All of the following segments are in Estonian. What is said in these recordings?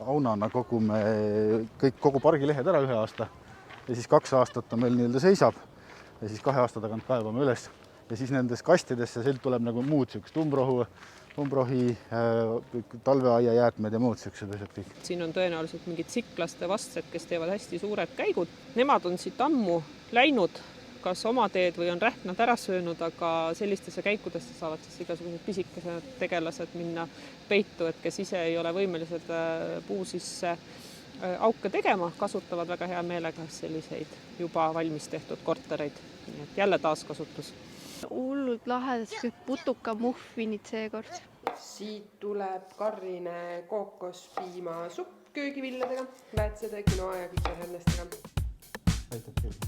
aunana kogume kogu pargi lehed ära 1 aasta ja siis 2 aastat on meil nii-öelda seisab ja siis 2 aasta tagant kaevame üles ja siis nendes kastidesse sealt tuleb nagu muud siukest umbrohi, talveaia jäätmed ja muud siuksed asjad kõik. Siin on tõenäoliselt mingid tsiklaste vastsed, kes teevad hästi suured käigud. Nemad on siit ammu läinud, kas oma teed või on rähnad ära söönud, aga sellistesse käikudesse saavad siis igasugused pisikesed tegelased minna peitu, et kes ise ei ole võimelised puu sisse auke tegema, kasutavad väga hea meelega selliseid juba valmis tehtud kortereid. Nii et jälle taaskasutus. Hullult lahedad putukamuffinid seekord. Siit tuleb karrine kookospiimasupp köögivilladega, määtsede, quinoa ja küpsehernestega. Aitab küll.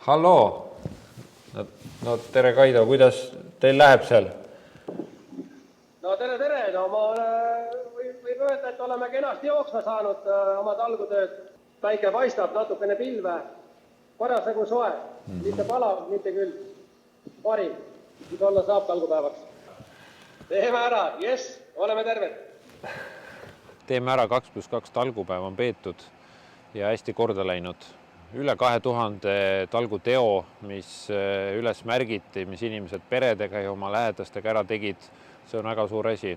Halloo! No tere Kaido, kuidas teil läheb seal? No tere! No ma võib öelda, et oleme kenasti jooksma saanud oma talgutööd. Päike paistab, natukene pilve, parasjagu soe, mitte palav, mitte küll. Parim, mis olla saab talgupäevaks. Teeme ära, oleme terved. Teeme ära 2+2 talgupäev on peetud ja hästi korda läinud. Üle 2000 talguteo, mis üles märgiti, mis inimesed peredega ja oma lähedastega ära tegid, see on väga suur asi.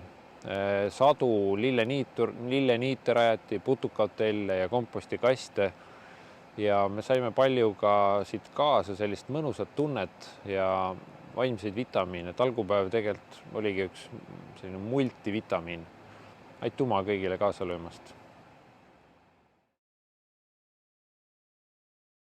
Sadu lilleniite rajati, putukahotelle ja kompostikaste ja me saime palju ka siit kaasa sellist mõnusat tunnet ja vaimseid vitamiine. Talgupäev tegelikult oligi üks selline multivitamiin. Aitüma kõigile kaasa löömast.